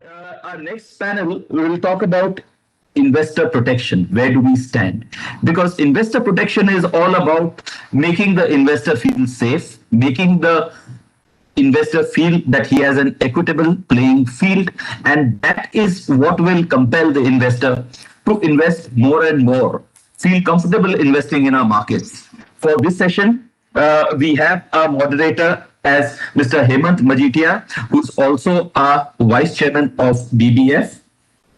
Our next panel, we will talk about investor protection. Where do we stand? Because investor protection is all about making the investor feel safe, making the investor feel that he has an equitable playing field, and that is what will compel the investor to invest more and more, feel comfortable investing in our markets. For this session, we have our moderator as Mr. Hemant Majitia, who's also our vice chairman of BBF.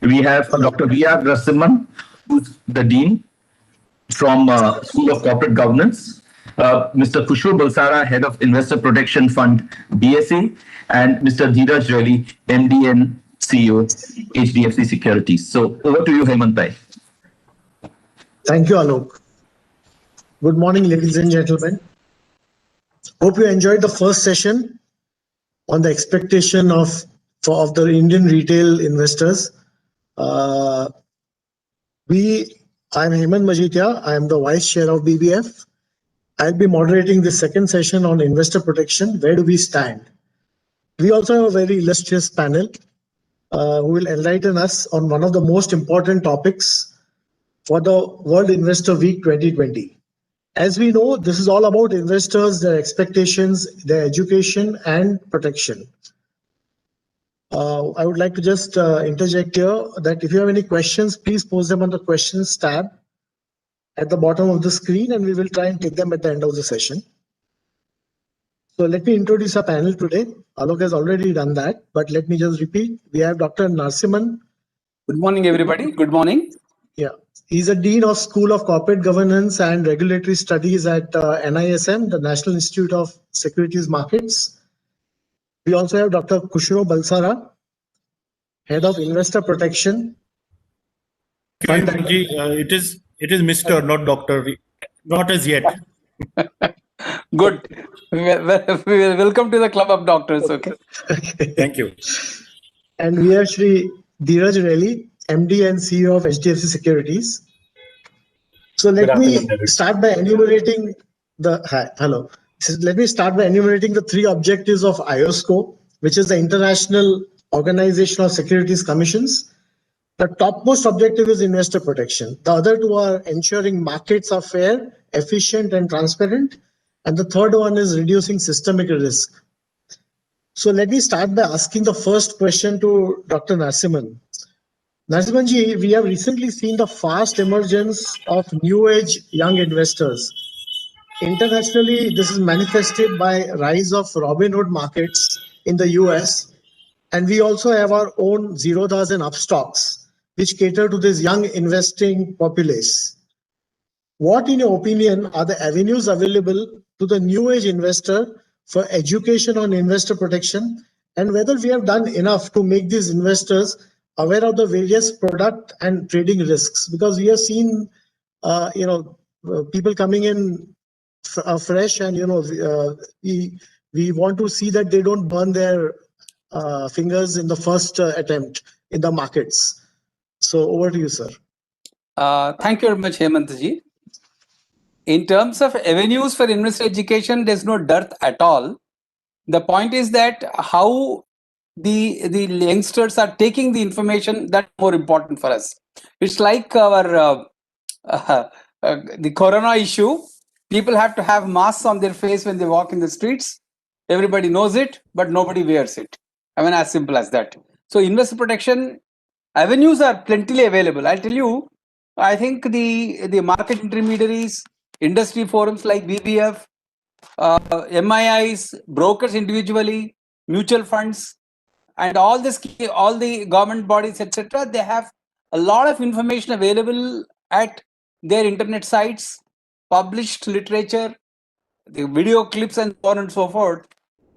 We have Dr. V.R. Narasimhan, who's the dean from School of Corporate Governance, Mr. Khushru Balsara, Head of Investor Protection Fund, BSA, and Mr. Dheeraj Reddy, MD and CEO, HDFC Securities. So over to you, Hemant Bhai. Thank you, Alok. Good morning, ladies and gentlemen. Hope you enjoyed the first session on the expectation of the Indian retail investors. I'm Hemant Majitia. I am the Vice Chair of BBF. I'll be moderating the second session on investor protection. Where do we stand? We also have a very illustrious panel who will enlighten us on one of the most important topics for the World Investor Week 2020. As we know, this is all about investors, their expectations, their education and protection. I would like to just interject here that if you have any questions, please post them on the questions tab at the bottom of the screen, and we will try and take them at the end of the session. So let me introduce our panel today. Alok has already done that, but let me just repeat. We have Dr. Narasimhan. Good morning, everybody. Good morning. Yeah, he's a Dean of School of Corporate Governance and Regulatory Studies at NISM, the National Institute of Securities Markets. We also have Dr. Khushru Balsara, Head of Investor Protection. It is Mr., not Doctor, not as yet. Good. Welcome to the club of doctors. Okay. Thank you. And we have Shri Dheeraj Reddy, MD and CEO of HDFC Securities. So let me start by enumerating the Let me start by enumerating the three objectives of IOSCO, which is the International Organization of Securities Commissions. The topmost objective is investor protection. The other two are ensuring markets are fair, efficient, and transparent. And the third one is reducing systemic risk. So let me start by asking the first question to Dr. Narasimhan. Narasimhanji, we have recently seen the fast emergence of new age young investors. Internationally, this is manifested by rise of Robinhood markets in the US, and we also have our own Zerodhas and Upstocks, which cater to this young investing populace. What, in your opinion, are the avenues available to the new age investor for education on investor protection, and whether we have done enough to make these investors aware of the various product and trading risks? Because we have seen, people coming in fresh, and we want to see that they don't burn their fingers in the first attempt in the markets. So over to you, sir. Thank you very much, Hemantji. In terms of avenues for investor education, there's no dearth at all. The point is that how the youngsters are taking the information, that's more important for us. It's like our the corona issue. People have to have masks on their face when they walk in the streets. Everybody knows it, but nobody wears it. I mean, as simple as that. So investor protection avenues are plentifully available. I'll tell you, I think the market intermediaries, industry forums like BBF, MIIs, brokers individually, mutual funds, and all the government bodies, etc., they have a lot of information available at their internet sites, published literature, the video clips, and so on and so forth.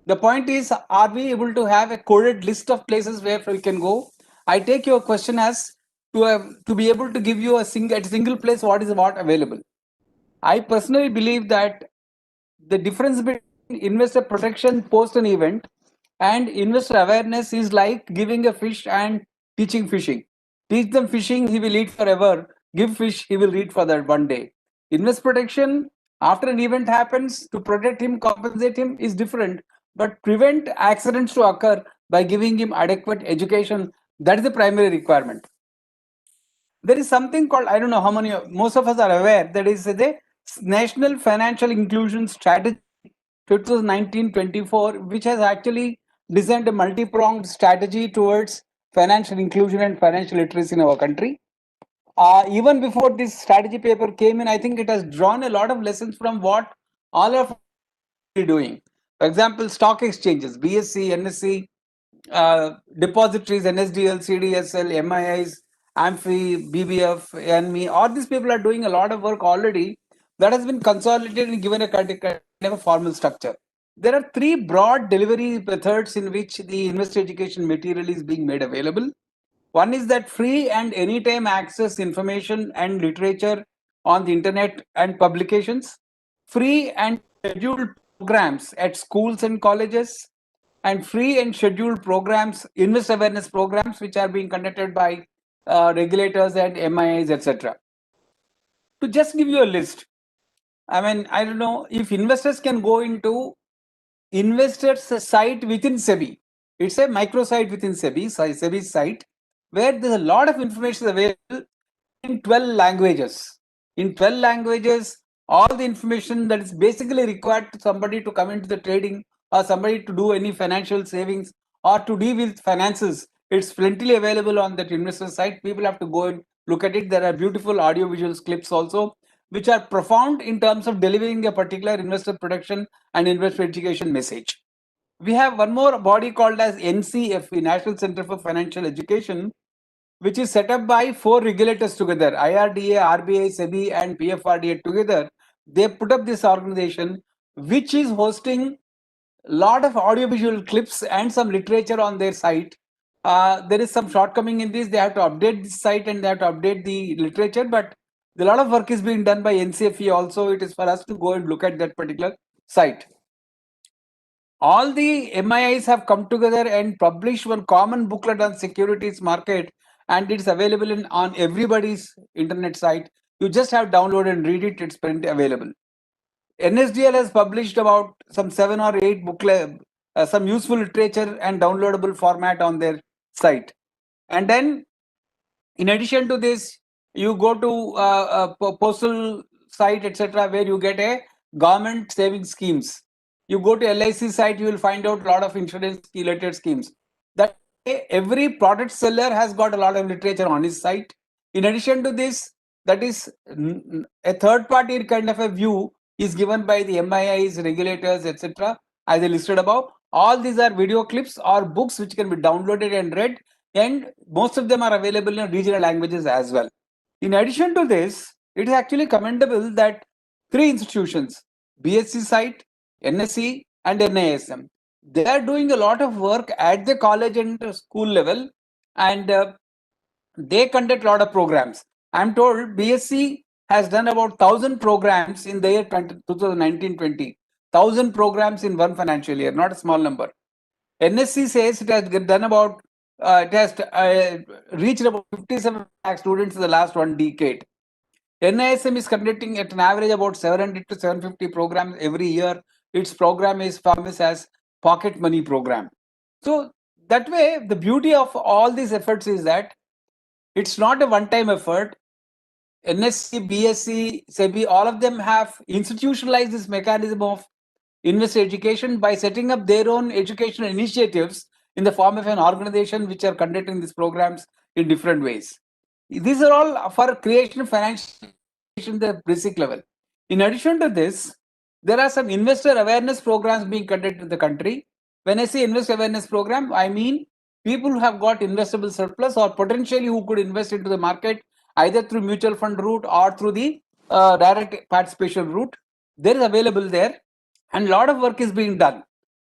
The point is, are we able to have a coded list of places where we can go? I take your question as to be able to give you at a single place what is available. I personally believe that the difference between investor protection post an event and investor awareness is like giving a fish and teaching fishing. Teach them fishing, he will eat forever. Give fish, he will eat for that one day. Investor protection, after an event happens, to protect him, compensate him is different. But prevent accidents to occur, by giving him adequate education. That is the primary requirement. There is something called, I don't know how many, most of us are aware, that is the National Financial Inclusion Strategy 2019-24, which has actually designed a multi-pronged strategy towards financial inclusion and financial literacy in our country. Even before this strategy paper came in, I think it has drawn a lot of lessons from what all of us are doing. For example, stock exchanges, BSE, NSE, depositories, NSDL, CDSL, MIIs, AMFI, BBF, ANMI, all these people are doing a lot of work already that has been consolidated and given a kind of a formal structure. There are three broad delivery methods in which the investor education material is being made available. One is that free and anytime access information and literature on the internet and publications, free and scheduled programs at schools and colleges, and free and scheduled programs, investor awareness programs, which are being conducted by regulators and MIIs, etc. To just give you a list, I mean, I don't know if investors can go into investors site within SEBI. It's a microsite within SEBI's site, where there's a lot of information available in 12 languages. In 12 languages, all the information that is basically required to somebody to come into the trading or somebody to do any financial savings or to deal with finances, it's plenty available on that investor site. People have to go and look at it. There are beautiful audio visual clips also, which are profound in terms of delivering a particular investor protection and investor education message. We have one more body called as NCFE, National Center for Financial Education, which is set up by 4 regulators together, IRDA, RBI, SEBI, and PFRDA together. They put up this organization, which is hosting a lot of audiovisual clips and some literature on their site. There is some shortcoming in this. They have to update this site and they have to update the literature, but a lot of work is being done by NCFE also. It is for us to go and look at that particular site. All the MIIs have come together and published one common booklet on securities market, and it's available on everybody's internet site. You just have download and read it. It's available. NSDL has published about some 7 or 8 booklet, some useful literature and downloadable format on their site. And then, in addition to this, you go to postal site, etc., where you get a government saving schemes. You go to LIC site, you will find out a lot of insurance related schemes. That every product seller has got a lot of literature on his site. In addition to this, that is a third party kind of a view is given by the MIIs, regulators, etc., as I listed above. All these are video clips or books which can be downloaded and read, and most of them are available in regional languages as well. In addition to this, it is actually commendable that 3 institutions, BSc site, NSE, and NISM, they are doing a lot of work at the college and school level, and they conduct a lot of programs. I'm told BSc has done about 1,000 programs in the year 2019-20. 1,000 programs in one financial year, not a small number. NSC says it has done about, it has reached about 57 lakh students in the last 1 decade. NISM is conducting at an average about 700 to 750 programs every year. Its program is famous as pocket money program. So that way, the beauty of all these efforts is that it's not a one-time effort. NSC, BSc, SEBI, all of them have institutionalized this mechanism of investor education by setting up their own educational initiatives in the form of an organization which are conducting these programs in different ways. These are all for creation of financial education at the basic level. In addition to this, there are some investor awareness programs being conducted in the country. When I say investor awareness program, I mean people who have got investable surplus or potentially who could invest into the market either through mutual fund route or through the direct participation route. There is available there, and a lot of work is being done.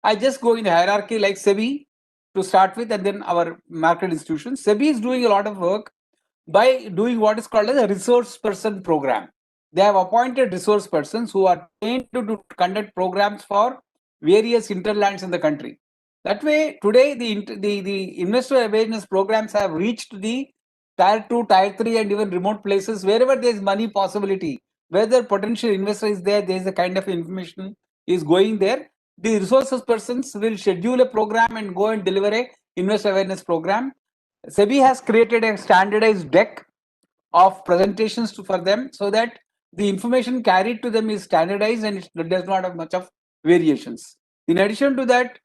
I just go in hierarchy like SEBI to start with, and then our market institutions. SEBI is doing a lot of work by doing what is called as a resource person program. They have appointed resource persons who are trained to conduct programs for various hinterlands in the country. That way, today the investor awareness programs have reached the tier 2, tier 3, and even remote places wherever there is money possibility. Whether potential investor is there, there is a kind of information is going there. the resources persons will schedule a program and go and deliver a investor awareness program. SEBI has created a standardized deck of presentations for them so that the information carried to them is standardized and it does not have much of variations. In addition to that,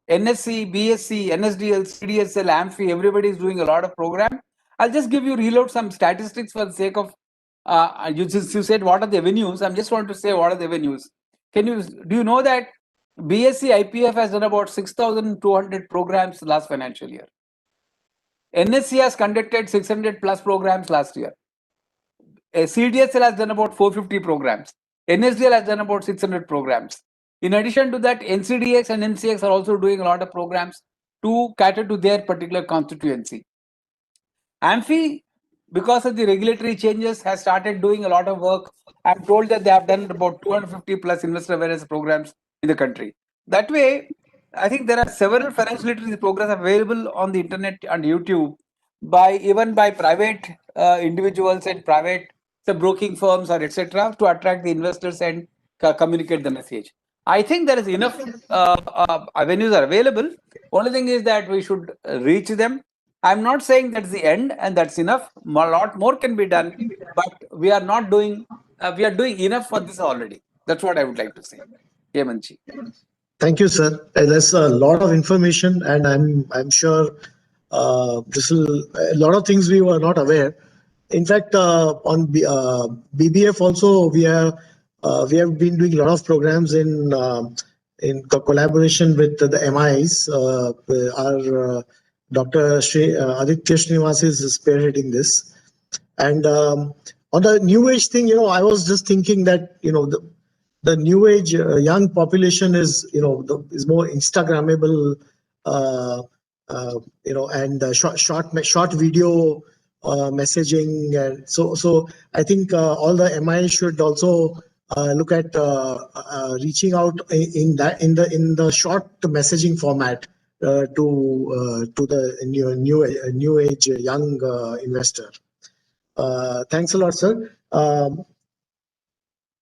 NSC, BSc, NSDL, CDSL, AMFI, everybody is doing a lot of program. I'll just reload some statistics for the sake of, you said what are the avenues. I just want to say what are the avenues. Do you know that BSc IPF has done about 6,200 programs last financial year. NSC has conducted 600 plus programs last year. CDSL has done about 450 programs. NSDL has done about 600 programs. In addition to that, NCDX and NCX are also doing a lot of programs to cater to their particular constituency. AMFI, because of the regulatory changes, has started doing a lot of work. I'm told that they have done about 250 plus investor awareness programs in the country. That way, I think there are several financial literacy programs available on the internet and YouTube even by private individuals and private broking firms or etc. to attract the investors and communicate the message. I think there is enough avenues are available. Only thing is that we should reach them. I'm not saying that's the end and that's enough. A lot more can be done, but we are not doing. We are doing enough for this already. That's what I would like to say. Hemantji. Thank you, sir. There's a lot of information, and I'm sure this will a lot of things we were not aware. In fact, on BBF also we have been doing a lot of programs in collaboration with the MIs. Our Dr. Aditya Srinivas is spearheading this. And on the new age thing, I was just thinking that the new age young population is is more Instagrammable, and short video messaging, and so I think all the MI should also look at reaching out in the short messaging format to the new age young investor. Thanks a lot, sir.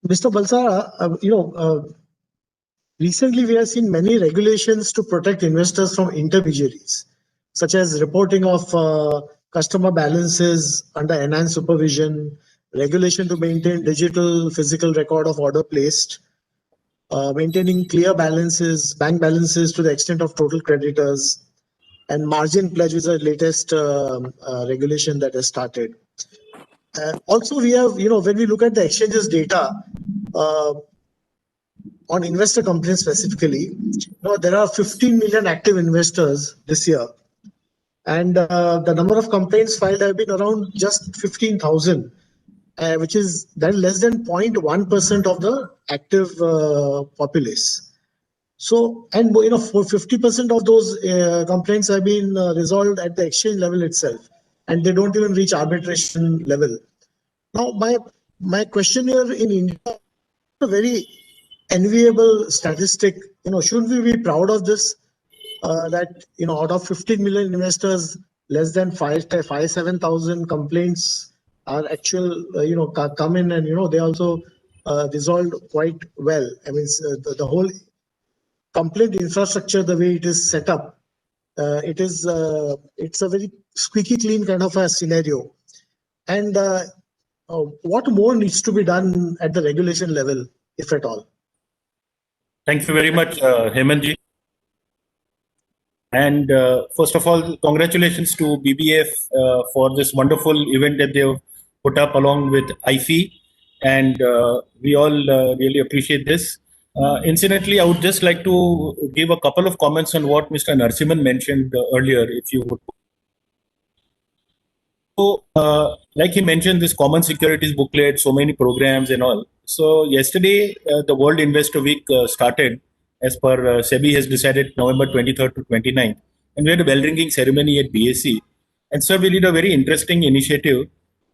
Mr. Balsara, recently we have seen many regulations to protect investors from intermediaries, such as reporting of customer balances under enhanced supervision, regulation to maintain digital physical record of order placed, maintaining clear balances, bank balances to the extent of total creditors, and margin pledge is the latest regulation that has started. Also, we have, when we look at the exchanges data on investor complaints specifically, there are 15 million active investors this year. And the number of complaints filed have been around just 15,000, which is less than 0.1% of the active populace. So, and for 50% of those complaints have been resolved at the exchange level itself, and they don't even reach arbitration level. Now, my question here in India, a very enviable statistic. Shouldn't we be proud of this? That out of 15 million investors, less than 7,000 complaints are actual. Come in and they also resolved quite well. I mean, the whole complaint infrastructure, the way it is set up, it's a very squeaky clean kind of a scenario. And what more needs to be done at the regulation level, if at all? Thank you very much, Hemantji. And first of all, congratulations to BBF for this wonderful event that they've put up along with IFI. And we all really appreciate this. Incidentally, I would just like to give a couple of comments on what Mr. Narasimhan mentioned earlier, if you would. So, like he mentioned, this Common Securities booklet, so many programs and all. So yesterday, the World Investor Week started, as per SEBI has decided November 23rd to 29th. And we had a bell-ringing ceremony at BSc. And so we did a very interesting initiative.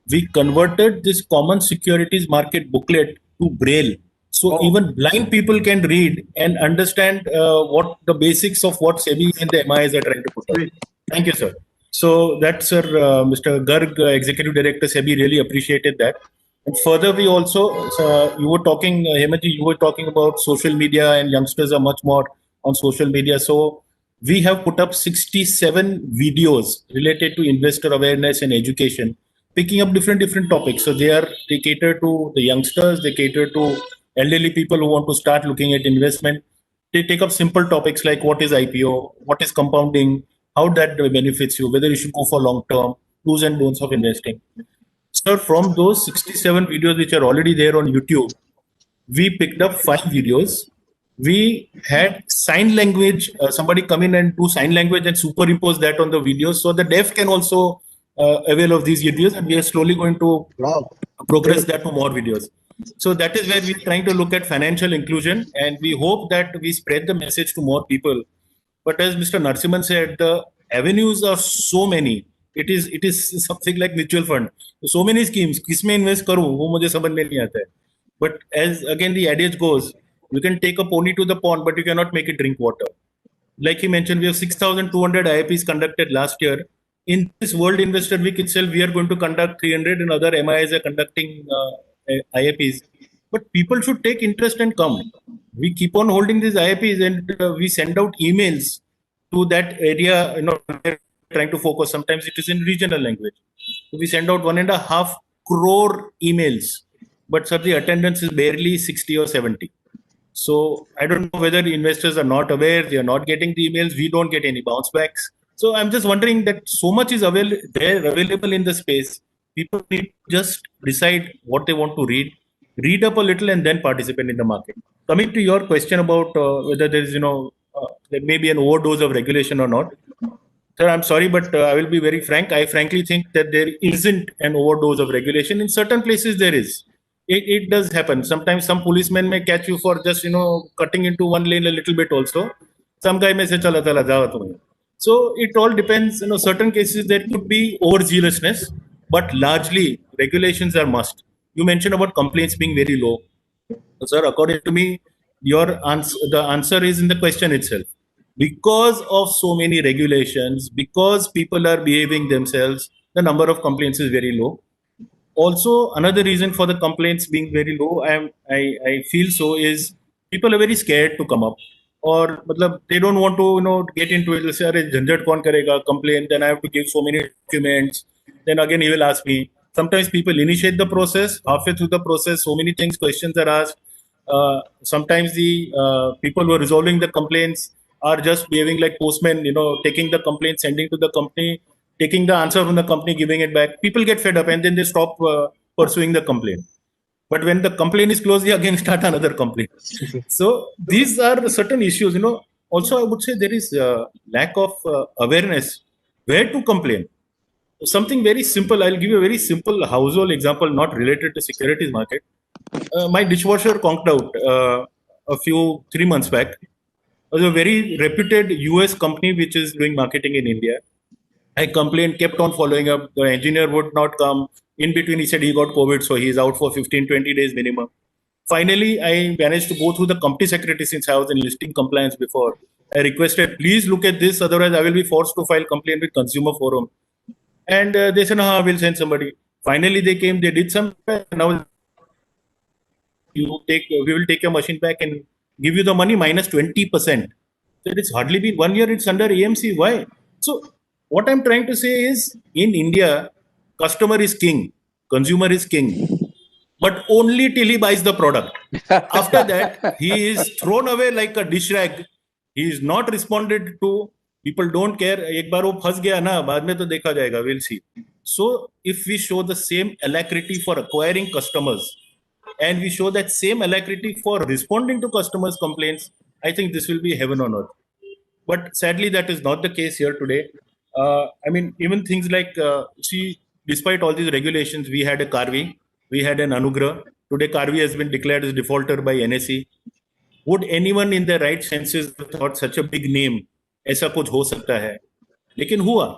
We converted this Common Securities Market booklet to Braille. So even blind people can read and understand what the basics of what SEBI and the MIs are trying to put out. Thank you, sir. So that's Mr. Garg, Executive Director, SEBI, really appreciated that. And further, we also, you were talking, Hemaji, you were talking about social media, and youngsters are much more on social media. So we have put up 67 videos related to investor awareness and education, picking up different topics. So they cater to the youngsters, they cater to elderly people who want to start looking at investment. They take up simple topics like what is IPO, what is compounding, how that benefits you, whether you should go for long term, do's and don'ts of investing. Sir, from those 67 videos which are already there on YouTube, we picked up 5 videos. We had sign language, somebody come in and do sign language and superimpose that on the videos. So the deaf can also avail of these videos, and we are slowly going to Wow. progress that to more videos. So that is where we're trying to look at financial inclusion, and we hope that we spread the message to more people. But as Mr. Narsimhan said, the avenues are so many. It is something like mutual fund. So many schemes. किसमें invest करूँ वो मुझे समझ में नहीं आता है. But as again the adage goes, you can take a pony to the pond, but you cannot make it drink water. Like he mentioned, we have 6,200 IIPs conducted last year. In this World Investor Week itself, we are going to conduct 300, and other MIs are conducting IIPs. But people should take interest and come. We keep on holding these IIPs, and we send out emails to that area. We're trying to focus. Sometimes it is in regional language. So we send out 1.5 crore emails, but sir, the attendance is barely 60 or 70. So I don't know whether investors are not aware, they are not getting the emails, we don't get any bounce backs. So I'm just wondering that so much is available in the space. People need to just decide what they want to read up a little, and then participate in the market. Coming to your question about whether there is, there may be an overdose of regulation or not. Sir, I'm sorry, but I will be very frank. I frankly think that there isn't an overdose of regulation. In certain places, there is. It does happen. Sometimes some policemen may catch you for just, cutting into one lane a little bit also. Some guy may say, chala, chala, jao tumhe. So it all depends. Certain cases there could be overzealousness, but largely regulations are must. You mentioned about complaints being very low. Sir, according to me, the answer is in the question itself. Because of so many regulations, because people are behaving themselves, the number of complaints is very low. Also, another reason for the complaints being very low, I feel so, is people are very scared to come up, or they don't want to get into it. They'll say, "Arey, jhanjat kaun karega, complain, then I have to give so many documents, then again he will ask me." Sometimes people initiate the process, halfway through the process, so many questions are asked. Sometimes the people who are resolving the complaints are just behaving like postmen, taking the complaint, sending to the company, taking the answer from the company, giving it back. People get fed up, and then they stop pursuing the complaint. But when the complaint is closed, they again start another complaint. So these are certain issues. Also, I would say there is lack of awareness where to complain. Something very simple. I'll give you a very simple household example, not related to securities market. My dishwasher conked out a few 3 months back. It was a very reputed US company which is doing marketing in India. I complained, kept on following up. The engineer would not come. In between, he said he got COVID, so he's out for 15, 20 days minimum. Finally, I managed to go through the company secretary, since I was in listing compliance before. I requested, please look at this, otherwise I will be forced to file complaint with Consumer Forum. And they said, no, we'll send somebody. Finally, they came, they did some. Now, we will take your machine back and give you the money minus 20%. So it's hardly been 1 year, it's under AMC. Why? So what I'm trying to say is, in India, customer is king, consumer is king, but only till he buys the product. After that, he is thrown away like a dish rag. He is not responded to. People don't care. एक बार वो फंस गया ना, बाद में तो देखा जाएगा. We'll see. So if we show the same alacrity for acquiring customers, and we show that same alacrity for responding to customers' complaints, I think this will be heaven on earth. But sadly, that is not the case here today. Even things like, despite all these regulations, we had a Karvi, we had an Anugrah. Today, Karvi has been declared as defaulter by NSE. Would anyone in their right senses have thought such a big name, ऐसा कुछ हो सकता है? लेकिन हुआ.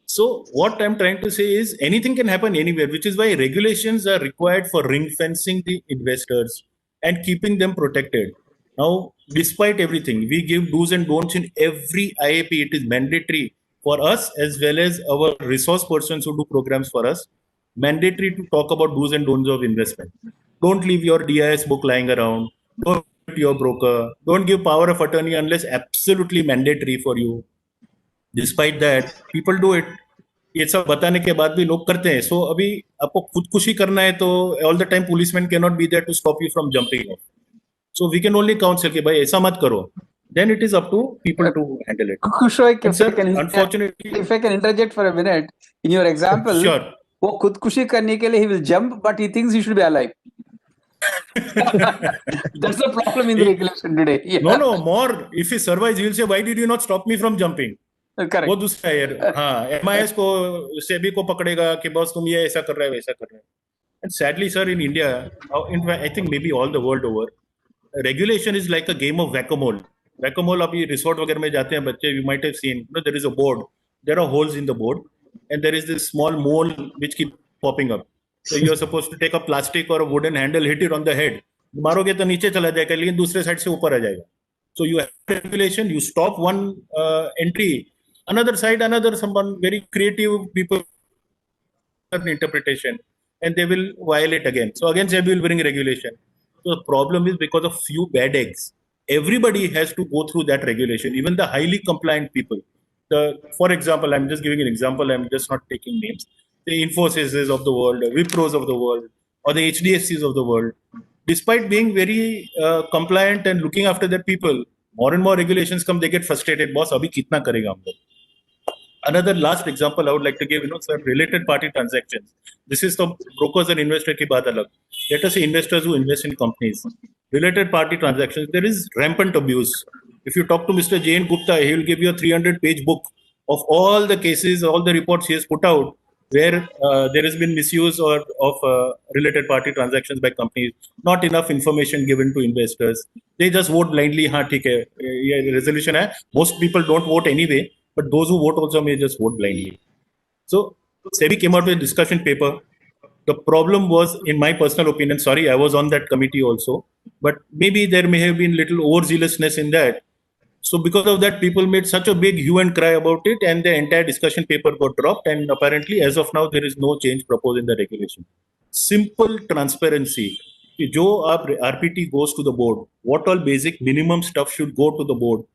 So what I'm trying to say is, anything can happen anywhere, which is why regulations are required for ring fencing the investors and keeping them protected. Now, despite everything, we give do's and don'ts in every IAP. It is mandatory for us as well as our resource persons who do programs for us. mandatory to talk about do's and don'ts of investment. Don't leave your DIS book lying around. Don't give it to your broker. Don't give power of attorney unless absolutely mandatory for you. Despite that, people do it. ये सब बताने के बाद भी लोग करते हैं. So अभी आपको खुदकुशी करना है तो all the time policemen cannot be there to stop you from jumping off. So we can only counsel कि भाई ऐसा मत करो. Then it is up to people to handle it. Kushroy, And sir, unfortunately, if I can interject for a minute, in your example, sure. वो खुदकुशी करने के लिए he will jump, but he thinks he should be alive. That's the problem in the regulation today. Yeah. No, more. If he survives, he'll say, why did you not stop me from jumping? Correct. वो दूसरा है. हाँ, MIS को सेबी को पकड़ेगा कि boss तुम ये ऐसा कर रहे हो वैसा कर रहे हो. And sadly, sir, in India, in fact, I think maybe all the world over, regulation is like a game of whack-a-mole. Whack-a-mole, अभी resort वगैरह में जाते हैं बच्चे, you might have seen, there is a board. There are holes in the board, and there is this small mole which keep popping up. So you are supposed to take a plastic or a wooden handle, hit it on the head. मारोगे तो नीचे चला जाएगा, लेकिन दूसरे side से ऊपर आ जाएगा. So you have regulation, you stop one entry, another side, someone very creative people interpretation, and they will violate again. So again, SEBI will bring regulation. So the problem is because of few bad eggs, everybody has to go through that regulation, even the highly compliant people. For example, I'm just giving an example, I'm just not taking names. The Infosys of the world, Wipros of the world, or the HDFCs of the world, despite being very compliant and looking after their people, more and more regulations come, they get frustrated. Boss, abhi kitna karega hum log? Another last example I would like to give, sir, related party transactions. This is the brokers and investor ki baat alag. Let us say investors who invest in companies. Related party transactions, there is rampant abuse. If you talk to Mr. Jane Gupta, he will give you a 300-page book of all the cases, all the reports he has put out where there has been misuse of related party transactions by companies, not enough information given to investors. They just vote blindly. Haan, theek hai, ye resolution hai. Most people don't vote anyway, but those who vote also may just vote blindly. So SEBI came out with a discussion paper. The problem was, in my personal opinion, sorry, I was on that committee also, but maybe there may have been little overzealousness in that. So because of that, people made such a big hue and cry about it, and the entire discussion paper got dropped. And apparently, as of now, there is no change proposed in the regulation. Simple transparency. Jo RPT goes to the board, what all basic minimum stuff should go to the board.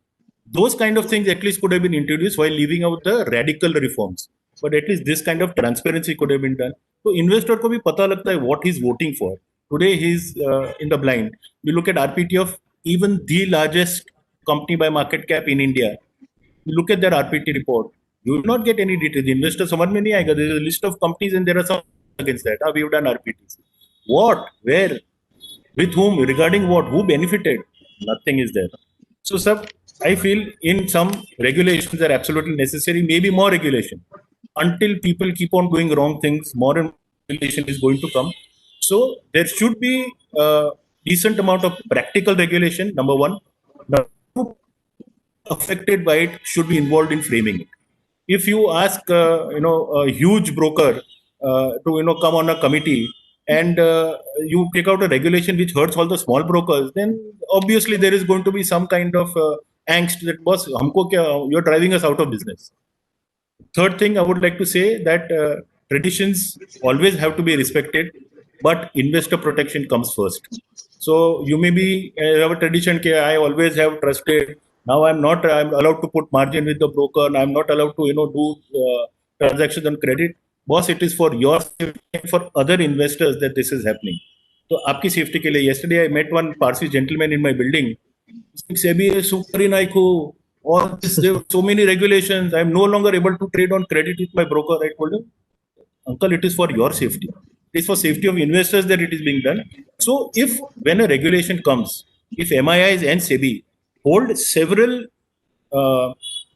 Those kind of things at least could have been introduced while leaving out the radical reforms. But at least this kind of transparency could have been done. So investor ko bhi pata lagta hai what he's voting for. Today he's in the blind. You look at RPT of even the largest company by market cap in India. You look at their RPT report. You will not get any detail. The investor samajh mein nahi aayega. There is a list of companies and there are some against that. We have done RPTs. What? Where? With whom? Regarding what? Who benefited? Nothing is there. So, sir, I feel in some regulations are absolutely necessary. Maybe more regulation. Until people keep on doing wrong things, more and more regulation is going to come. So there should be a decent amount of practical regulation. Number one. Number two, affected by it should be involved in framing it. If you ask, a huge broker to come on a committee and you take out a regulation which hurts all the small brokers, then obviously there is going to be some kind of angst that, boss, humko kya, you're driving us out of business. Third thing I would like to say that traditions always have to be respected, but investor protection comes first. So you may be have a tradition that I always have trusted. Now I'm allowed to put margin with the broker, and I'm not allowed to do transactions on credit. Boss, it is for your safety and for other investors that this is happening. So आपकी safety के लिए. Yesterday I met one Parsi gentleman in my building. SEBI is super inaiko. Or there are so many regulations. I'm no longer able to trade on credit with my broker. I told him, uncle, it is for your safety. It is for safety of investors that it is being done. So when a regulation comes, if MIIs and SEBI hold several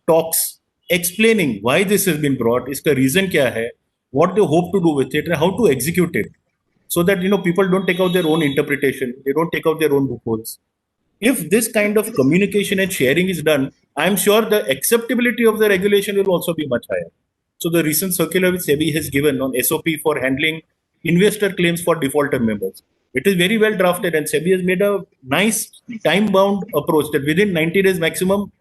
talks explaining why this has been brought, iska reason kya hai, what they hope to do with it, and how to execute it, so that people don't take out their own interpretation, they don't take out their own loopholes. If this kind of communication and sharing is done, I'm sure the acceptability of the regulation will also be much higher. So the recent circular which SEBI has given on SOP for handling investor claims for defaulter members, it is very well drafted, and SEBI has made a nice time-bound approach that within 90 days maximum,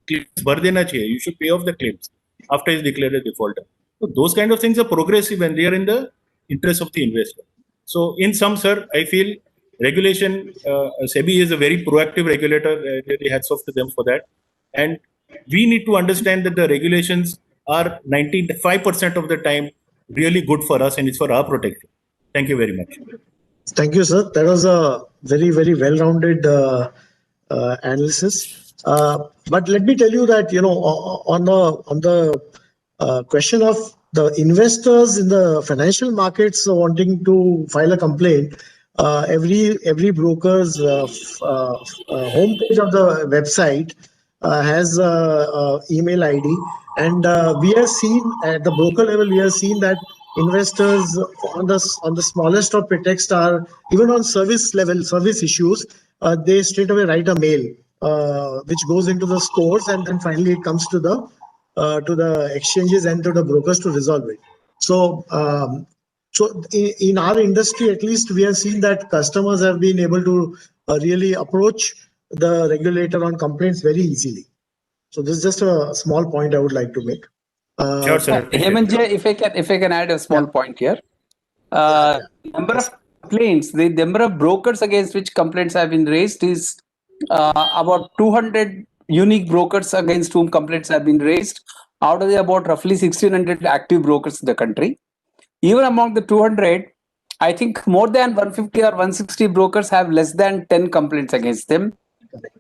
claims bhar dena chahiye. You should pay off the claims after he is declared a defaulter. So those kind of things are progressive and they are in the interest of the investor. So in sum, sir, I feel regulation, SEBI is a very proactive regulator. Really hats off to them for that. And we need to understand that the regulations are 95% of the time really good for us, and it's for our protection. Thank you very much. Thank you, sir. That was a very, very well-rounded analysis. But let me tell you that, you know, on the question of the investors in the financial markets wanting to file a complaint, every broker's homepage of the website has email ID, and we have seen at the broker level, we have seen that investors on the smallest of pretext are even on service level, service issues, they straight away write a mail which goes into the scores, and then finally it comes to the exchanges and to the brokers to resolve it. So in our industry, at least, we have seen that customers have been able to really approach the regulator on complaints very easily. So this is just a small point I would like to make. Sure, sir. Hemant ji, if I can add a small point here. Number of complaints, the number of brokers against which complaints have been raised is about 200 unique brokers against whom complaints have been raised out of the about roughly 1,600 active brokers in the country. Even among the 200, I think more than 150 or 160 brokers have less than 10 complaints against them.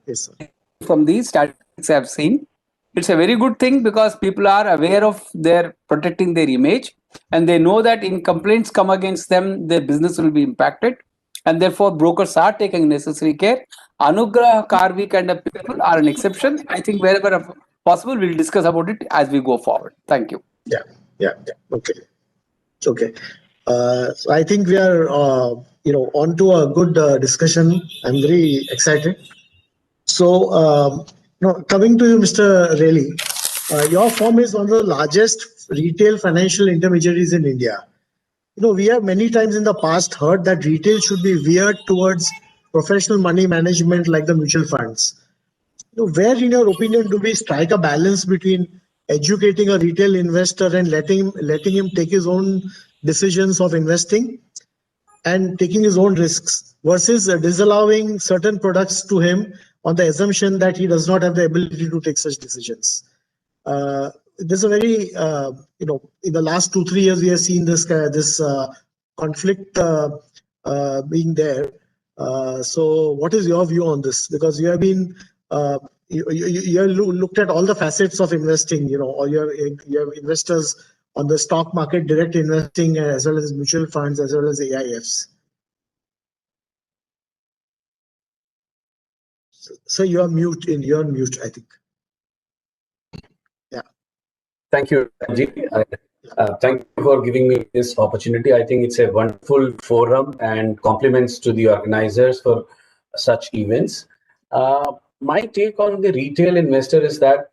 Yes, sir. From these statistics I have seen, it's a very good thing because people are aware of their protecting their image, and they know that in complaints come against them, their business will be impacted, and therefore brokers are taking necessary care. Anugrah Karvi kind of people are an exception. I think wherever possible, we'll discuss about it as we go forward. Thank you. Yeah. Okay. So I think we are, on to a good discussion. I'm very excited. So, coming to you, Mr. Raleigh, your firm is one of the largest retail financial intermediaries in India. We have many times in the past heard that retail should be veered towards professional money management like the mutual funds. Where, in your opinion, do we strike a balance between educating a retail investor and letting him take his own decisions of investing and taking his own risks versus disallowing certain products to him on the assumption that he does not have the ability to take such decisions? There's a very, in the last 2-3 years, we have seen this conflict being there. So what is your view on this? Because you have been, you have looked at all the facets of investing, or you have investors on the stock market, direct investing, as well as mutual funds, as well as AIFs. So you're on mute, I think. Yeah. Thank you, Rajiv. Thank you for giving me this opportunity. I think it's a wonderful forum and compliments to the organizers for such events. My take on the retail investor is that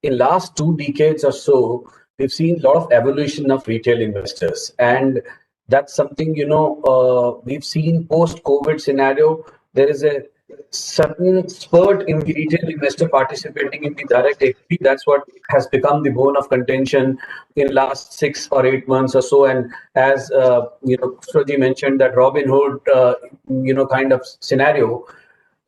in last 2 decades or so, we've seen a lot of evolution of retail investors. And that's something, we've seen post-COVID scenario, there is a certain spurt in the retail investor participating in the direct equity. That's what has become the bone of contention in last 6 or 8 months or so. And as Shraji mentioned, that Robin Hood, kind of scenario.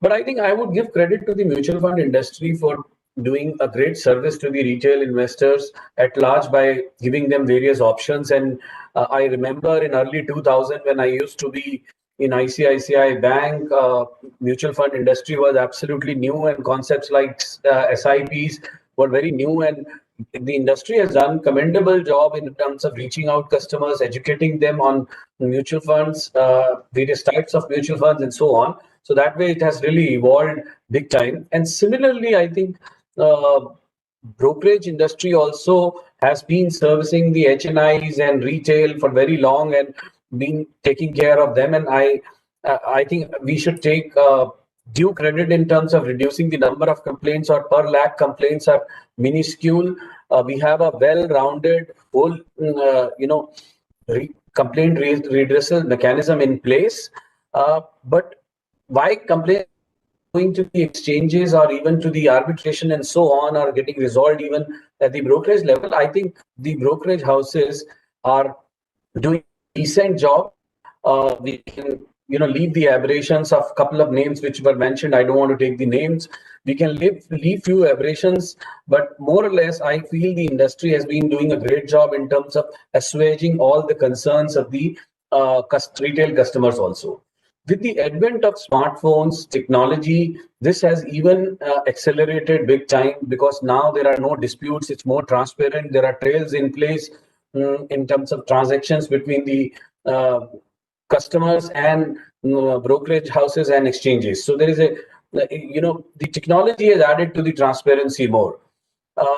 But I think I would give credit to the mutual fund industry for doing a great service to the retail investors at large by giving them various options. And I remember in early 2000 when I used to be in ICICI Bank, mutual fund industry was absolutely new, and concepts like SIPs were very new, and the industry has done commendable job in terms of reaching out customers, educating them on mutual funds, various types of mutual funds, and so on. So that way it has really evolved big time. And similarly, I think brokerage industry also has been servicing the HNIs and retail for very long and been taking care of them. And I think we should take due credit in terms of reducing the number of complaints, or per lakh complaints are minuscule. We have a well-rounded whole, complaint redressal mechanism in place. But why complaints going to the exchanges or even to the arbitration and so on are getting resolved even at the brokerage level? I think the brokerage houses are doing decent job. We can, leave the aberrations of a couple of names which were mentioned. I don't want to take the names. We can leave few aberrations, but more or less, I feel the industry has been doing a great job in terms of assuaging all the concerns of the retail customers also. With the advent of smartphones, technology, this has even accelerated big time, because now there are no disputes. It's more transparent. There are trails in place in terms of transactions between the customers and brokerage houses and exchanges. So there is the technology has added to the transparency more.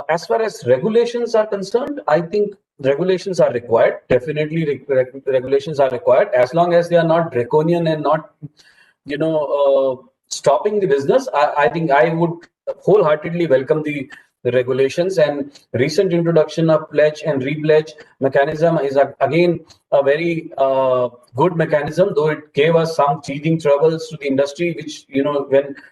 As far as regulations are concerned, I think regulations are required. Definitely, regulations are required, as long as they are not draconian and not, stopping the business. I think I would wholeheartedly welcome the regulations, and recent introduction of pledge and repledge mechanism is again a very good mechanism, though it gave us some teething troubles to the industry, which,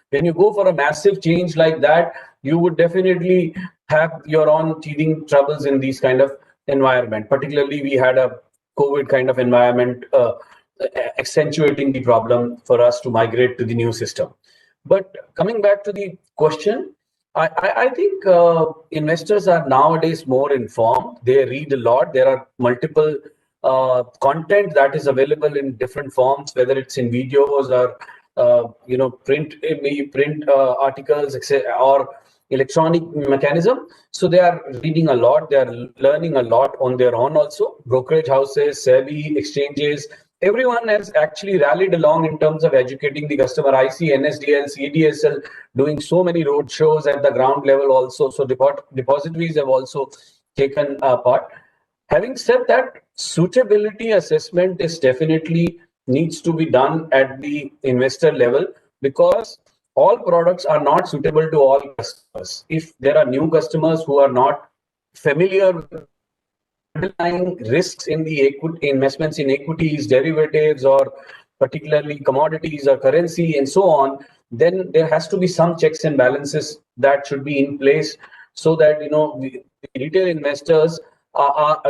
when you go for a massive change like that, you would definitely have your own teething troubles in these kind of environment. Particularly, we had a COVID kind of environment accentuating the problem for us to migrate to the new system. But coming back to the question, I think investors are nowadays more informed. They read a lot. There are multiple content that is available in different forms, whether it's in videos or print articles, or electronic mechanism. So they are reading a lot. They are learning a lot on their own also. Brokerage houses, SEBI, exchanges, everyone has actually rallied along in terms of educating the customer. I see NSDL, CDSL doing so many road shows at the ground level also. So depositories have also taken part. Having said that, suitability assessment is definitely needs to be done at the investor level, because all products are not suitable to all customers. If there are new customers who are not familiar with underlying risks in the equity investments in equities, derivatives, or particularly commodities or currency and so on, then there has to be some checks and balances that should be in place, so that the retail investors are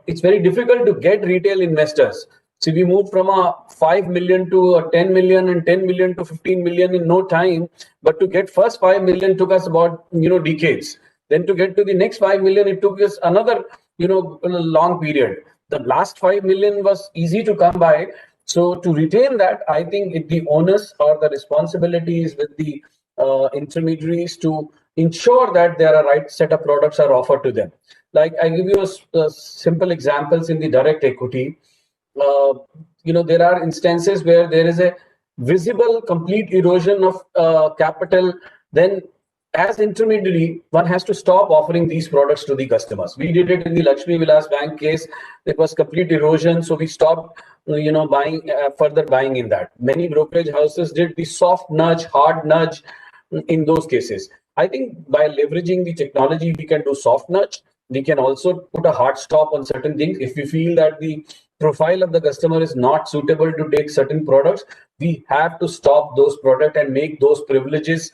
it's very difficult to get retail investors. So we moved from a 5 million to a 10 million and 10 million to 15 million in no time, but to get first 5 million took us about decades. Then to get to the next 5 million, it took us another long period. The last 5 million was easy to come by. So to retain that, I think the onus or the responsibility is with the intermediaries to ensure that there are right set of products are offered to them. Like I give you a simple examples in the direct equity. There are instances where there is a visible complete erosion of capital. Then as intermediary, one has to stop offering these products to the customers. We did it in the Lakshmi Vilas Bank case. It was complete erosion, so we stopped buying further buying in that. Many brokerage houses did the soft nudge, hard nudge in those cases. I think by leveraging the technology, we can do soft nudge. We can also put a hard stop on certain things. If we feel that the profile of the customer is not suitable to take certain products, we have to stop those products and make those privileges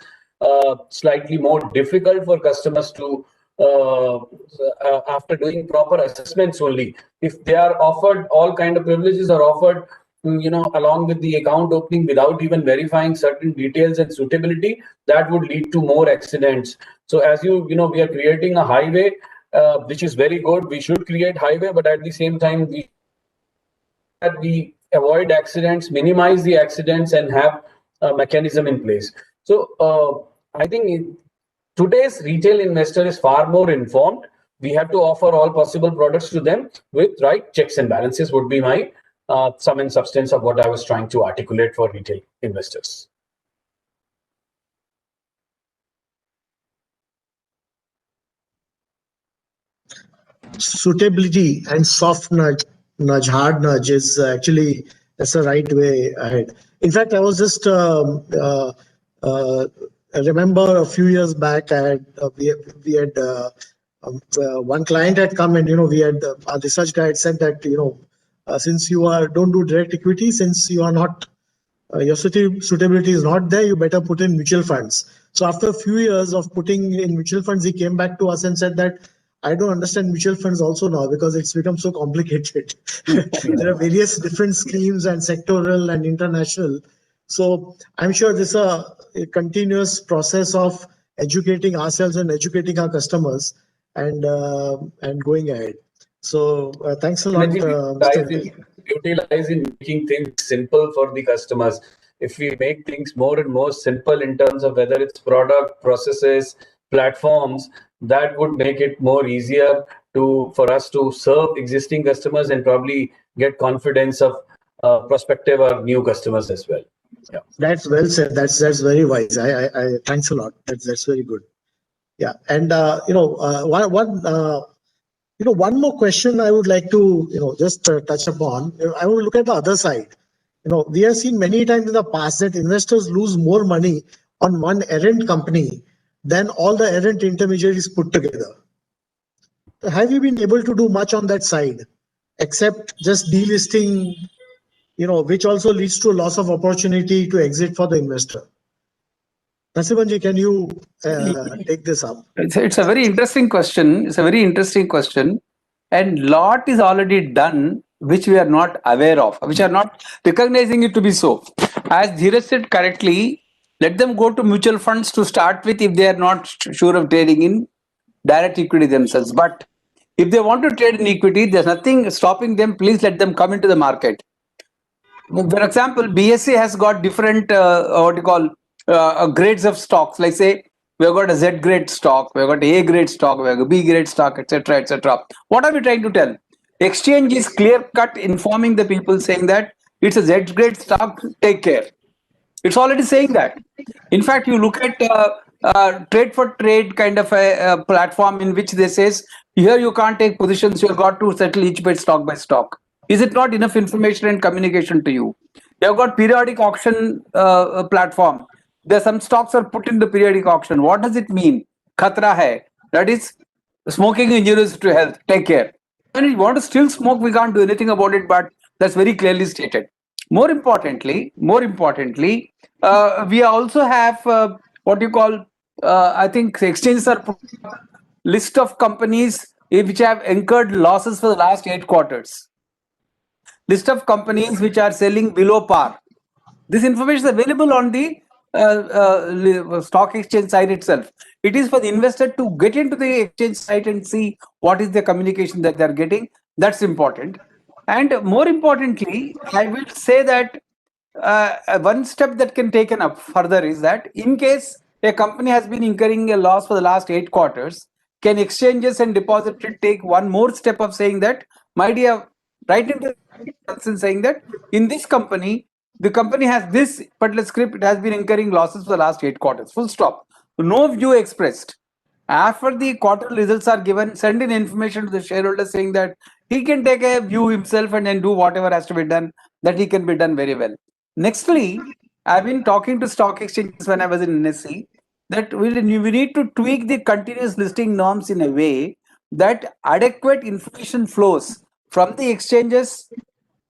slightly more difficult for customers to after doing proper assessments only. If they are offered all kind of privileges are offered along with the account opening without even verifying certain details and suitability, that would lead to more accidents. So as we are creating a highway, which is very good. We should create highway, but at the same time we avoid accidents, minimize the accidents, and have a mechanism in place. So I think today's retail investor is far more informed. We have to offer all possible products to them with right checks and balances would be my sum and substance of what I was trying to articulate for retail investors. Suitability and soft nudge, hard nudge is actually that's the right way ahead. In fact, I was just I remember a few years back, we had one client had come and we had our research guy had said that since you don't do direct equity, since you are not your suitability is not there, you better put in mutual funds. So after a few years of putting in mutual funds, he came back to us and said that I don't understand mutual funds also now because it's become so complicated. There are various different schemes and sectoral and international. So I'm sure this is a continuous process of educating ourselves and educating our customers and going ahead. So thanks a lot, And I Mr. think beauty lies in making things simple for the customers. If we make things more and more simple in terms of whether it's product, processes, platforms, that would make it more easier for us to serve existing customers and probably get confidence of prospective or new customers as well. Yeah. That's well said. That's very wise. I thanks a lot. That's very good. Yeah, and one more question I would like to just touch upon. I want to look at the other side. We have seen many times in the past that investors lose more money on one errant company than all the errant intermediaries put together. Have you been able to do much on that side, except just delisting, which also leads to a loss of opportunity to exit for the investor? Nasibanji, can you take this up? It's a very interesting question. It's a very interesting question. And lot is already done, which we are not aware of, which are not recognizing it to be so. As Dheeraj said correctly, let them go to mutual funds to start with if they are not sure of trading in direct equity themselves. But if they want to trade in equity, there's nothing stopping them. Please let them come into the market. For example, BSE has got different grades of stocks. Like say, we've got a Z grade stock, we've got A grade stock, we've got B grade stock, etc., etc. What are we trying to tell? Exchange is clear cut informing the people saying that it's a Z grade stock, take care. It's already saying that. In fact, you look at trade for trade kind of a platform in which they says, here you can't take positions, you've got to settle each bit stock by stock. Is it not enough information and communication to you? You've got periodic auction platform. There some stocks are put in the periodic auction. What does it mean? Khatra hai. That is smoking injurious to health. Take care. When you want to still smoke, we can't do anything about it, but that's very clearly stated. More importantly, we also have what you call, I think exchanges are list of companies which have incurred losses for the last 8 quarters. List of companies which are selling below par. This information is available on the stock exchange site itself. It is for the investor to get into the exchange site and see what is the communication that they're getting. That's important. And more importantly, I will say that one step that can be taken up further is that in case a company has been incurring a loss for the last 8 quarters, can exchanges and depository take one more step of saying that, my dear, write into saying that in this company, the company has this particular script, it has been incurring losses for the last 8 quarters, full stop. No view expressed. After the quarter results are given, send in information to the shareholder saying that he can take a view himself and then do whatever has to be done, that he can be done very well. Nextly, I've been talking to stock exchanges when I was in NSE that we need to tweak the continuous listing norms in a way that adequate information flows from the exchanges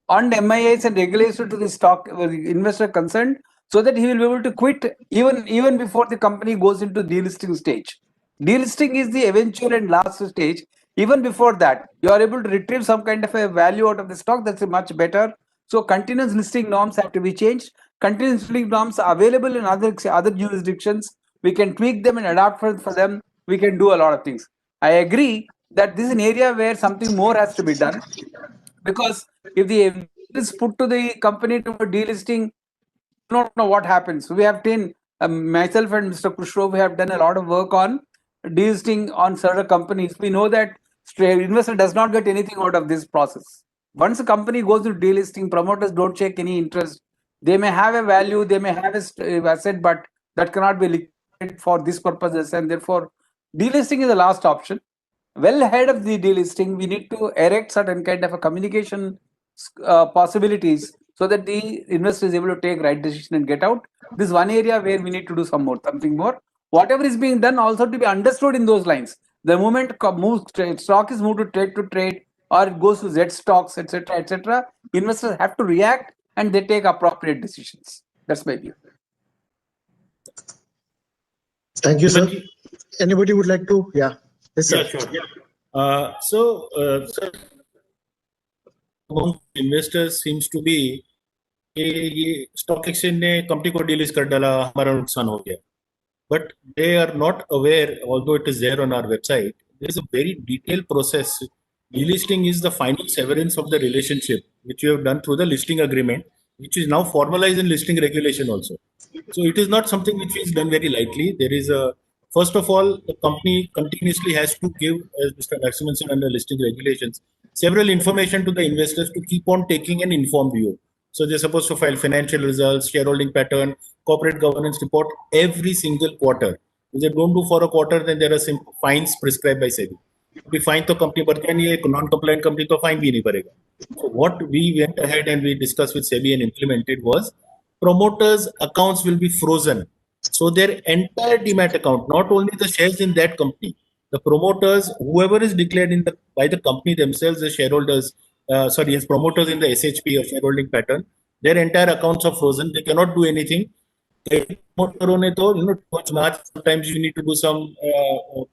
on MIAs and regulations to the stock investor concerned, so that he will be able to quit even before the company goes into delisting stage. Delisting is the eventual and last stage. Even before that, you are able to retrieve some kind of a value out of the stock. That's much better. So continuous listing norms have to be changed. Continuous listing norms are available in other jurisdictions. We can tweak them and adapt for them. We can do a lot of things. I agree that this is an area where something more has to be done, because if the is put to the company to delisting, don't know what happens. We have been, myself and Mr. Khushro, we have done a lot of work on delisting on certain companies. We know that investor does not get anything out of this process. Once a company goes to delisting, promoters don't take any interest. They may have a value, they may have a asset, but that cannot be liquidated for these purposes, and therefore delisting is the last option. Well ahead of the delisting, we need to erect certain kind of a communication possibilities so that the investor is able to take right decision and get out. This is one area where we need to do something more. Whatever is being done also to be understood in those lines. The moment stock is moved to trade or it goes to Z stocks, etc., investors have to react and they take appropriate decisions. That's my view. Thank you, sir. Anybody would like to? Yeah. Yes, sir. Yeah, sure. So among investors seems to be कि ये stock exchange ने company को delist कर डाला, हमारा नुकसान हो गया. But they are not aware, although it is there on our website, there is a very detailed process. Delisting is the final severance of the relationship, which you have done through the listing agreement, which is now formalized in listing regulation also. So it is not something which is done very lightly. There is a, first of all, the company continuously has to give, as Mr. Narasimhan said, under listing regulations, several information to the investors to keep on taking an informed view. So they're supposed to file financial results, shareholding pattern, corporate governance report every single quarter. If they don't do for a quarter, then there are some fines prescribed by SEBI. We fine तो company भरती नहीं है, non-compliant company तो fine भी नहीं भरेगा. So what we went ahead and we discussed with SEBI and implemented was promoters' accounts will be frozen. So their entire demat account, not only the shares in that company, the promoters, whoever is declared in the by the company themselves as shareholders, as promoters in the SHP or shareholding pattern, their entire accounts are frozen. They cannot do anything. Sometimes you need to do some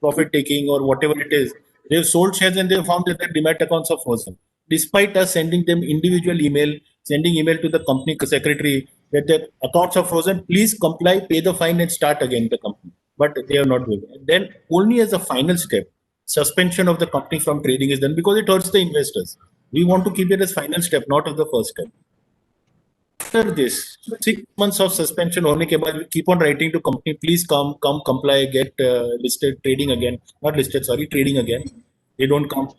profit taking or whatever it is. They've sold shares and they found that their demat accounts are frozen. Despite us sending them individual email, sending email to the company secretary that their accounts are frozen, please comply, pay the fine and start again the company. But they are not doing it. Then only as a final step, suspension of the company from trading is done because it hurts the investors. We want to keep it as final step, not as the first step. After this, 6 months of suspension, we keep on writing to company, please come, comply, get listed, trading again. Not listed, sorry, trading again. They don't come.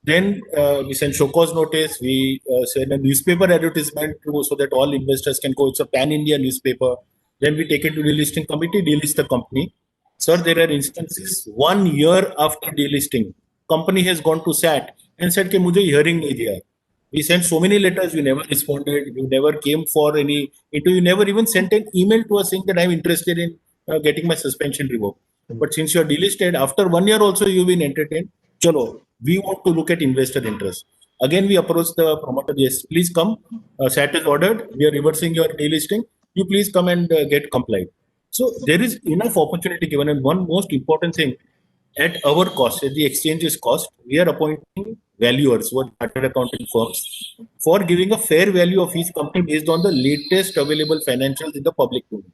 Then we send show cause notice. We send a newspaper advertisement so that all investors can go. It's a pan-India newspaper. Then we take it to delisting committee, delist the company. Sir, there are instances 1 year after delisting, company has gone to SAT and said, "Ke mujhe hearing nahi diya." We sent so many letters, you never responded, you never came for any into, you never even sent an email to us saying that I'm interested in getting my suspension revoked. But since you're delisted, after 1 year also you've been entertained. Chalo, we want to look at investor interest. Again, we approached the promoter, yes, please come. SAT is ordered, we are reversing your delisting. You please come and get complied. So there is enough opportunity given. And one most important thing, at our cost, at the exchange's cost, we are appointing valuers, what chartered accounting firms, for giving a fair value of each company based on the latest available financials in the public domain.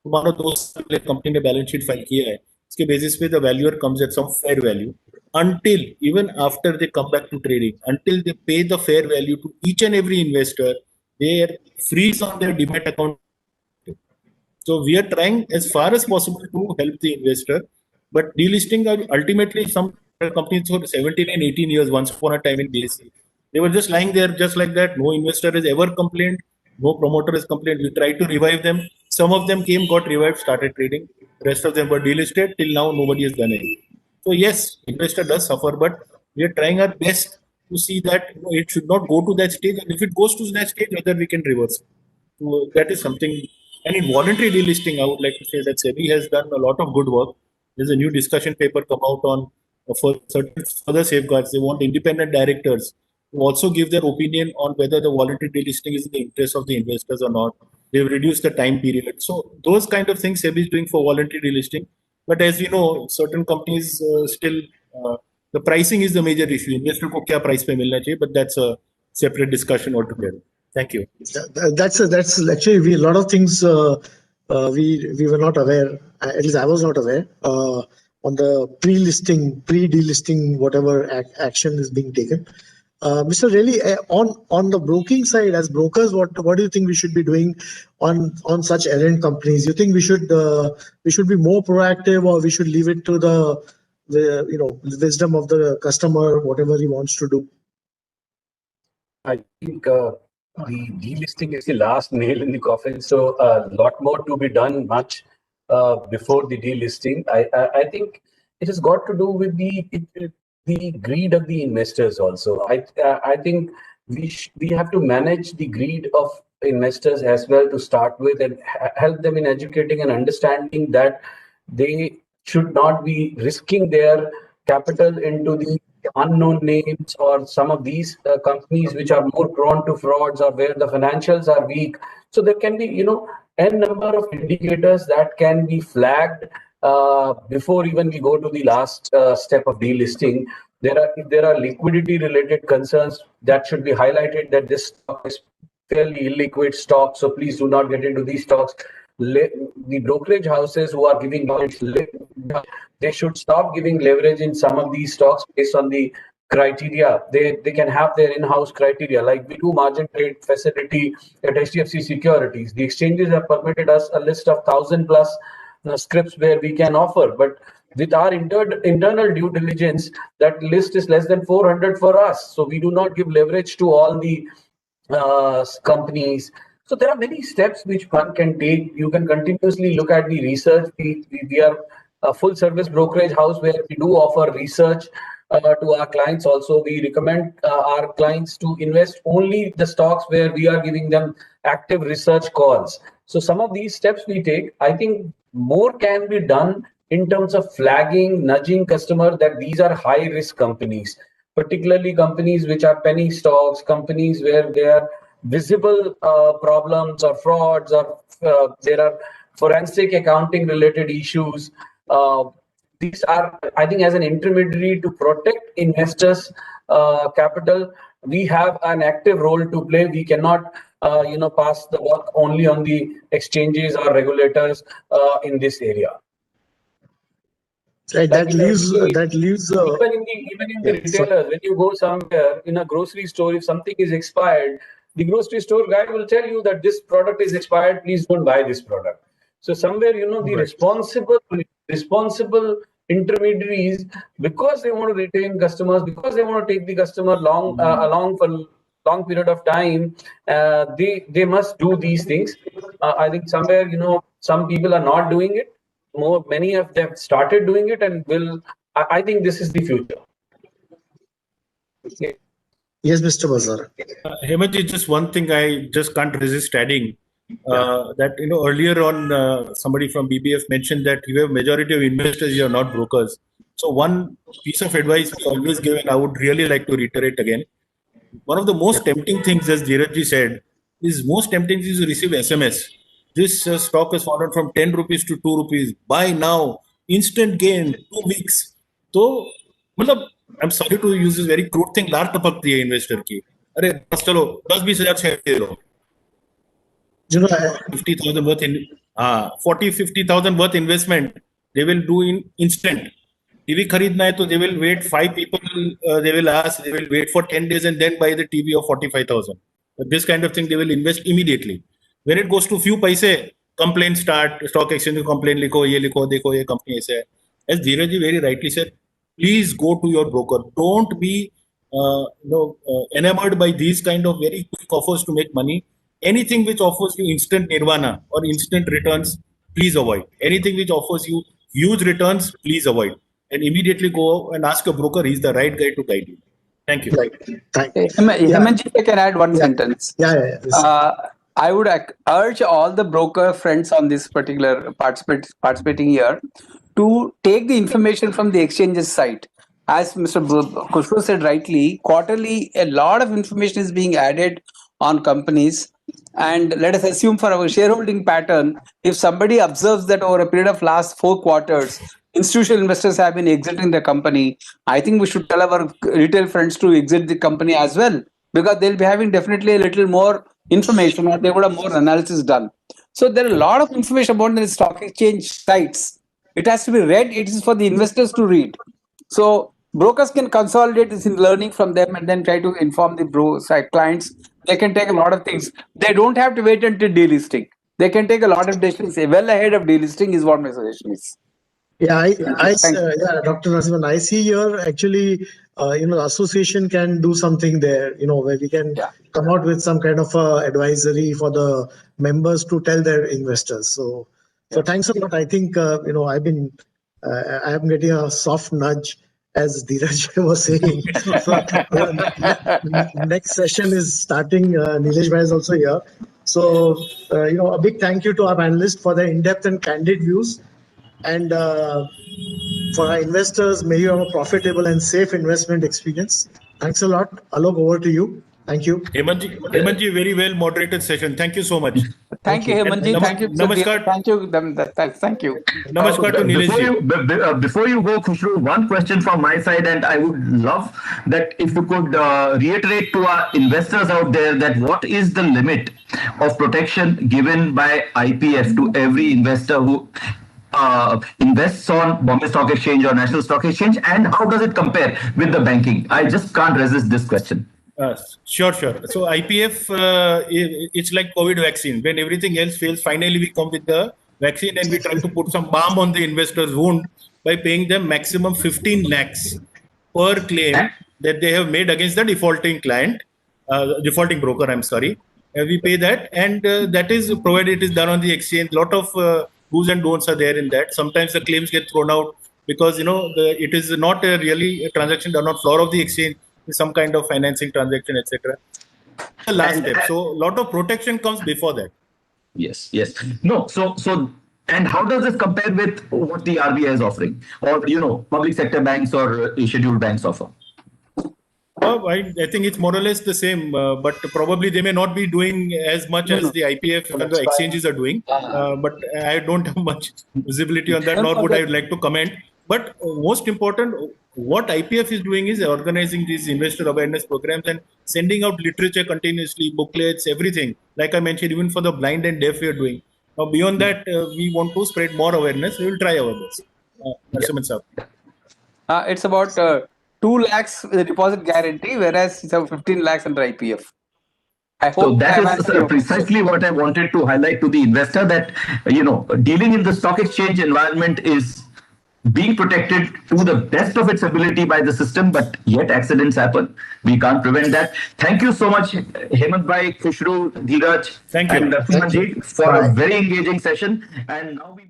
मानो दोस्त company ने balance sheet file किया है, इसके basis पे the valuer comes at some fair value. Until even after they come back to trading, until they pay the fair value to each and every investor, they are freeze on their demat account. So we are trying as far as possible to help the investor. But delisting ultimately some companies for 17 and 18 years once upon a time in BSE. They were just lying there just like that. No investor has ever complained. No promoter has complained. We tried to revive them. Some of them came, got revived, started trading. The rest of them were delisted. Till now, nobody has done anything. So yes, investor does suffer, but we are trying our best to see that it should not go to that stage. And if it goes to that stage, whether we can reverse it. So that is something. And in voluntary delisting, I would like to say that SEBI has done a lot of good work. There's a new discussion paper come out on for certain further safeguards. They want independent directors to also give their opinion on whether the voluntary delisting is in the interest of the investors or not. They've reduced the time period. So those kind of things SEBI is doing for voluntary delisting. But as you know, certain companies still, the pricing is the major issue. Investor ko kya price pe milna chahiye, but that's a separate discussion altogether. Thank you. That's actually a lot of things we were not aware. At least I was not aware on the pre-delisting, whatever action is being taken. Mr. Relly, on the broking side, as brokers, what do you think we should be doing on such errant companies? You think we should be more proactive, or we should leave it to the wisdom of the customer, whatever he wants to do? I think the delisting is the last nail in the coffin. So a lot more to be done much before the delisting. I think it has got to do with the greed of the investors also. I think we have to manage the greed of investors as well to start with, and help them in educating and understanding that they should not be risking their capital into the unknown names or some of these companies which are more prone to frauds or where the financials are weak. So there can be, n number of indicators that can be flagged before even we go to the last step of delisting, If there are liquidity related concerns, that should be highlighted that this stock is fairly illiquid stock, so please do not get into these stocks. The brokerage houses who are giving they should stop giving leverage in some of these stocks based on the criteria. They can have their in-house criteria, like we do margin trade facility at HDFC Securities. The exchanges have permitted us a list of 1,000 plus scripts where we can offer, but with our internal due diligence, that list is less than 400 for us. So we do not give leverage to all the companies. So there are many steps which one can take. You can continuously look at the research. We are a full service brokerage house where we do offer research to our clients. Also, we recommend our clients to invest only the stocks where we are giving them active research calls. So some of these steps we take. I think more can be done in terms of flagging, nudging customers that these are high risk companies, particularly companies which are penny stocks, companies where there are visible problems or frauds, or there are forensic accounting related issues. These are, I think, as an intermediary to protect investors' capital, we have an active role to play. We cannot, pass the work only on the exchanges or regulators in this area. Right, that leaves even in the retailers, when you go somewhere in a grocery store, if something is expired, the grocery store guy will tell you that this product is expired, please don't buy this product. So somewhere, the responsible intermediaries, because they want to retain customers, because they want to take the customer along for long period of time, they must do these things. I think somewhere, some people are not doing it. Many of them started doing it and will. I think this is the future. Okay. Yes, Mr. Bazar. Hemant, just one thing I just can't resist adding. That earlier on somebody from BBF mentioned that you have majority of investors, you are not brokers. So one piece of advice is always given, I would really like to reiterate again. One of the most tempting things, as Dheerajji said, is most tempting is to receive SMS. This stock has fallen from 10 rupees to 2 rupees. Buy now, instant gain, 2 weeks. So, I'm sorry to use this very crude thing, लार टपकती है investor की. अरे बस चलो 10-20 हजार दे दो. 50,000 worth 40-50,000 worth investment they will do in instant. TV खरीदना है तो they will wait 5 people. They will ask. They will wait for 10 days and then buy the TV of 45,000. But this kind of thing they will invest immediately. When it goes to few paise, complaints start. Stock exchange में complaint लिखो, ये लिखो, देखो ये company ऐसे है. As Dheerajji very rightly said, please go to your broker. Don't be enamored by these kind of very quick offers to make money. Anything which offers you instant nirvana or instant returns, please avoid. Anything which offers you huge returns, please avoid. And immediately go and ask a broker. He's the right guy to guide you. Thank you. Right. Thank you. Hemant, if I can add one sentence. Yeah. I would urge all the broker friends on this particular participating here to take the information from the exchanges site. As Mr. Khushru said rightly, quarterly a lot of information is being added on companies. And let us assume for our shareholding pattern, if somebody observes that over a period of last 4 quarters, institutional investors have been exiting the company, I think we should tell our retail friends to exit the company as well, because they'll be having definitely a little more information, or they would have more analysis done. So there are a lot of information about the stock exchange sites. It has to be read. It is for the investors to read. So brokers can consolidate this in learning from them and then try to inform the clients. They can take a lot of things. They don't have to wait until delisting. They can take a lot of decisions well ahead of delisting is what my suggestion is. Yeah, Dr. Narasimhan, I see here actually, the association can do something there, where we can come out with some kind of advisory for the members to tell their investors. So thanks a lot. I think, I am getting a soft nudge, as Dheeraj was saying. Next session is starting. Nilesh Bhai is also here. So, a big thank you to our panelists for their in-depth and candid views. And for our investors, may you have a profitable and safe investment experience. Thanks a lot. Alok, over to you. Thank you. Hemantji, very well moderated session. Thank you so much. Thank you, Hemantji. And Thank you. Namaskar. Thank you. Thank you. Namaskar to Before Nilesh ji. before you go, Khushru, one question from my side, and I would love that if you could reiterate to our investors out there that what is the limit of protection given by IPF to every investor who invests on Bombay Stock Exchange or National Stock Exchange, and how does it compare with the banking? I just can't resist this question. Sure. So IPF, it's like COVID vaccine. When everything else fails, finally we come with the vaccine and we try to put some balm on the investor's wound by paying them maximum 15 lakhs per claim that they have made against the defaulting client, defaulting broker, I'm sorry. We pay that, and that is provided it is done on the exchange. Lot of do's and don'ts are there in that. Sometimes the claims get thrown out because it is not really a transaction done on floor of the exchange. Some kind of financing transaction, etc. The last step. So a lot of protection comes before that. Yes. No, so and how does this compare with what the RBI is offering, or public sector banks or scheduled banks offer? I think it's more or less the same, but probably they may not be doing as much as the IPF and the exchanges are doing. But I don't have much visibility on that, nor would I like to comment. But most important, what IPF is doing is organizing these investor awareness programs and sending out literature continuously, booklets, everything. Like I mentioned, even for the blind and deaf, we are doing. Now, beyond that, we want to spread more awareness. We will try our best. It's about 2 lakhs with a deposit guarantee, whereas it's about 15 lakhs under IPF. I hope So that is precisely what I wanted to highlight to the investor, that dealing in the stock exchange environment is being protected to the best of its ability by the system, but yet accidents happen. We can't prevent that. Thank you so much, Hemant Bhai, Khushru, Dheeraj, Thank you. and Hemantji for a very engaging session. And now we